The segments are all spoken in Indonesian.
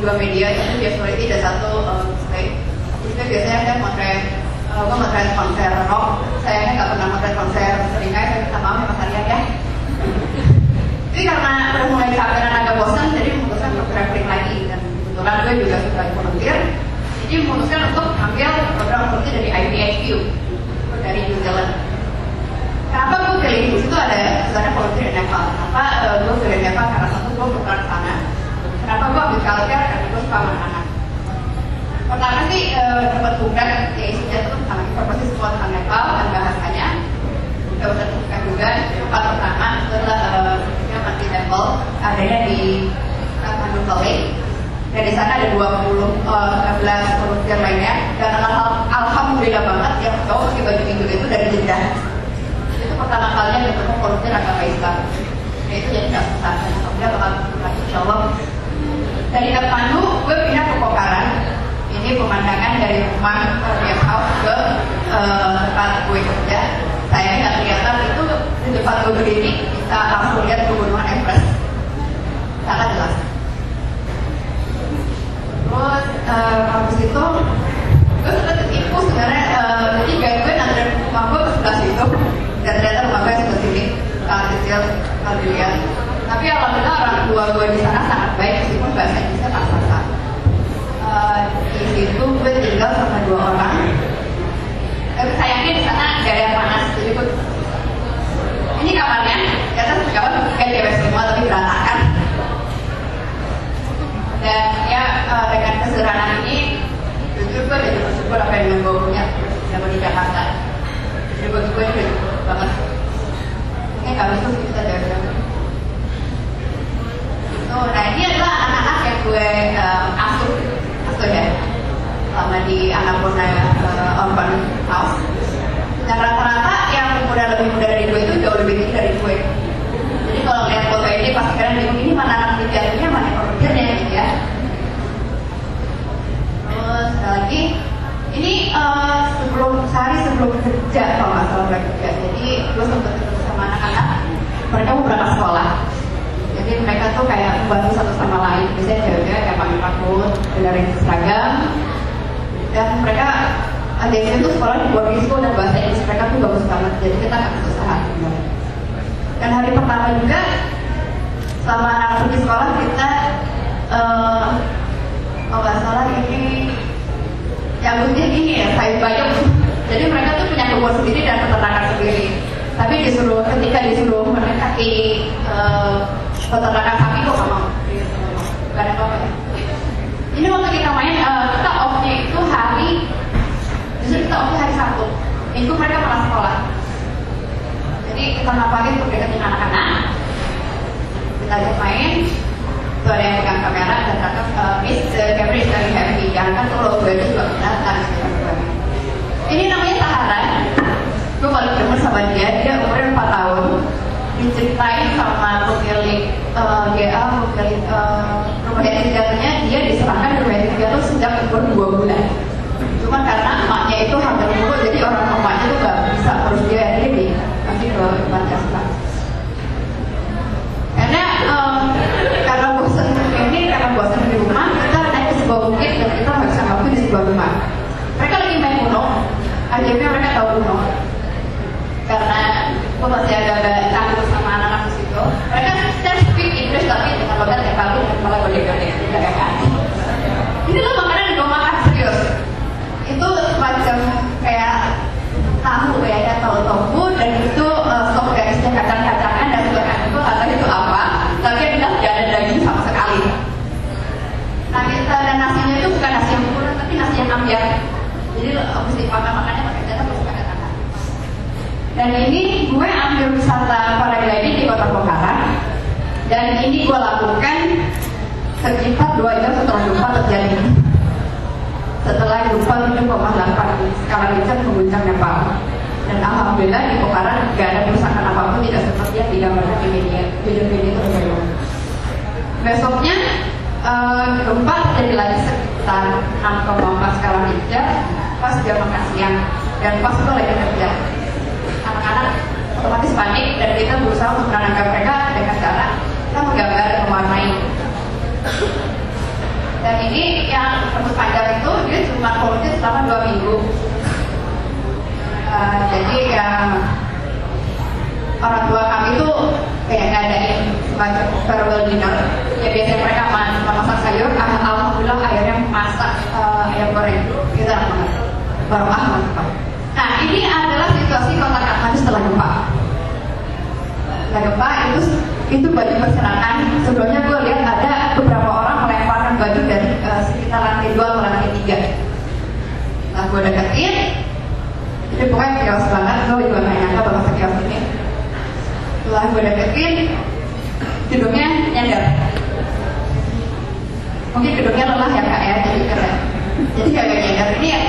dua media itu Visuality dan satu Slate. Itu biasanya saya motret konser rock. Sayangnya nggak pernah motret konser seringai, saya minta maaf ya Mas Arya ya. Tapi karena udah mulai capek dan agak bosan, jadi memutuskan untuk traveling lagi. Dan kebetulan gue juga suka volunteer, jadi memutuskan untuk ambil program volunteer dari IPHQ dari New Zealand. Kenapa gue pilih di situ ada volunteer di Nepal? Kenapa gue pilih Nepal? Karena satu gue pernah ke sana. Kenapa gue ambil culture? Karena gue suka anak-anak. Pertama sih dapat bukan ya isinya itu tentang informasi semua tentang Nepal dan bahasanya. Udah terbuka juga. Tempat pertama itu adalah Mati Temple, adanya di Kathmandu Valley. Dan di sana ada 11 volunteer lainnya. Dan alhamdulillah banget yang cowok pakai baju hijau itu dari Jeddah. Itu pertama kalinya ketemu volunteer agama Islam. Ya itu jadi nggak susah. Alhamdulillah bakal lagi insya Allah. Dari Kathmandu gue pindah ke Pokhara. Ini pemandangan dari rumah guest house ke tempat gue kerja. Saya nggak kelihatan itu di depan gue berdiri bisa langsung lihat pegunungan Everest. Sangat jelas. Terus habis itu gue sempat ketipu sebenarnya. Jadi guide gue nanti rumah gue ke sebelah situ. Dan ternyata rumah gue sebelah sini, sangat kecil kalau dilihat. Tapi alhamdulillah orang tua gue di sana sangat baik meskipun bahasa Indonesia pas-pasan. Di situ gue tinggal sama 2 orang. Tapi sayangnya di sana nggak ada yang panas, jadi gue ini kamarnya, ternyata kamar kayak cewek semua tapi berantakan. Dan ya dengan kesederhanaan ini, jujur gue jadi bersyukur apa yang gue punya zaman di Jakarta. Jadi bagi gue ini udah cukup banget. Mungkin kami itu kita jaga. Nah ini adalah anak-anak yang gue asuh ya, selama di Annapurna Urban House. Dan rata-rata yang lebih muda dari gue itu jauh lebih tinggi dari gue. Jadi kalau lihat foto ini pasti kalian bingung ini mana anak pijatnya, mana volunteernya gitu ya. Terus lagi ini sehari sebelum kerja kalau nggak salah kerja. Jadi gue sempat ketemu sama anak-anak, mereka mau berangkat sekolah. Jadi mereka tuh kayak membantu satu sama lain. Biasanya cewek-cewek kayak pakai pakut, benerin seragam. Dan mereka ada yang tuh sekolah di boarding school dan bahasa Inggris mereka tuh bagus banget. Jadi kita nggak kesusahan. Dan hari pertama juga selama anak pergi sekolah kita kalau nggak salah ini nyambutnya gini ya, sayur bayam. Jadi mereka tuh punya kebun sendiri dan peternakan sendiri. Tapi ketika disuruh mendekati peternakan sapi kok nggak mau. Gak ada apa-apa ya. Ini waktu kita main, kita off-nya itu justru kita off-nya hari Sabtu. Minggu mereka malah sekolah. Jadi kita ngapain untuk deketin anak-anak. Kita ajak main. Itu ada yang pegang kamera dan kata, Miss, camera is very happy. Jangan kan kalau gue juga kelihatan. Ini namanya Tahara. Gue paling demen sama dia umurnya 4 tahun. Diceritain sama pemilik pemilik rumah yatim piatunya, dia diserahkan rumah yatim piatu sejak umur 2 bulan. Cuma karena emaknya itu hamil mulu, jadi orang emaknya itu gak bisa terus dia masih ke panti asuhan. Karena bosan di rumah, kita naik ke sebuah bukit dan kita nggak bisa ngapain di sebuah rumah. Mereka lagi main Uno, akhirnya mereka tahu Uno. Karena gue masih agak-agak takut sama anak-anak di situ. Mereka speak English tapi dengan logat yang baru dan malah gede-gede. Ini loh makanan yang gue makan serius. Itu semacam kayak tahu ya, tahu dan itu sop garisnya kacang-kacangan dan sebagainya. Itu nggak tahu itu apa, tapi yang jelas tidak ada daging sama sekali. Dan nasinya itu bukan nasi yang kurang, tapi nasi yang ambiar. Jadi mesti makannya pakai jatah terus pakai tangan. Dan ini gue ambil wisata paragliding di Kota Pokhara. Dan ini gue lakukan sekitar 2 jam setelah gempa terjadi. Setelah gempa 7,8 skala Richter mengguncang Nepal. Dan alhamdulillah di Pokhara tidak ada kerusakan apapun, tidak seperti yang digambarkan di video-video tersebut. Besoknya gempa terjadi lagi sekitar 6,4 skala Richter pas jam makan siang, dan pas itu lagi kerja. Anak-anak otomatis panik dan kita berusaha untuk menenangkan mereka dengan cara kita menggambar dan mewarnai. Dan farewell dinner. Ya biasanya mereka masak sayur, alhamdulillah akhirnya masak ayam goreng. Itu enak banget. Baru mantap. Nah ini adalah situasi kota Kathmandu setelah gempa. Setelah gempa itu baju berserakan. Sebelumnya gue lihat ada beberapa orang melemparkan baju dari sekitar lantai 2 ke lantai 3. Nah gue deketin, jadi pokoknya chaos banget. Gue juga gak nyangka bakal se-chaos ini. Setelah gue deketin, gedungnya nyender. Mungkin gedungnya lelah ya kak ya, jadi keren. Jadi kagak nyender. Ini ya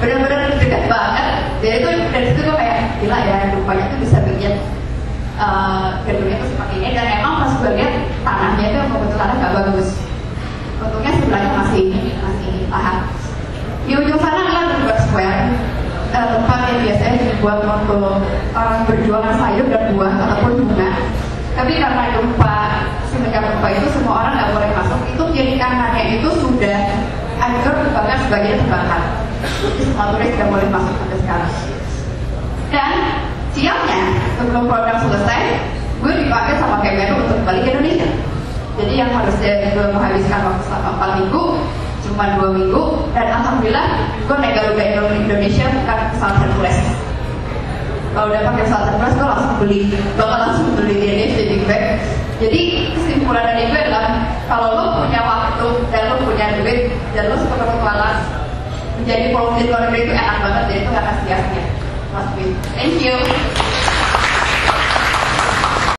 benar-benar dekat banget. Jadi itu dari situ gue kayak gila ya, rupanya tuh bisa bikin gedungnya tuh seperti ini. Dan emang pas gue lihat tanahnya tuh kebetulan gak bagus. Untungnya sebelahnya masih tahan. Di ujung sana adalah Bloomberg Square, tempat yang biasanya dibuat untuk orang berjualan sayur dan buah ataupun bunga. Tapi karena semenjak gempa itu semua orang nggak boleh masuk. Itu kiri kanannya itu sudah hancur, bahkan sebagian terbakar. Semua turis nggak boleh masuk sampai sekarang. Dan siangnya sebelum program selesai, gue dipanggil sama Kemenlu untuk balik ke Indonesia. Jadi yang harusnya gue menghabiskan waktu selama 4 minggu cuma 2 minggu, dan alhamdulillah gue naik Garuda Indonesia bukan pesawat Hercules. Kalau udah pakai pesawat Hercules gue langsung beli ini sleeping bag. Jadi kesimpulan dari gue adalah kalau lo punya waktu dan lo punya duit dan lo suka berpetualang, menjadi pemimpin luar negeri itu enak banget, jadi itu gak akan sia-sia. Thank you.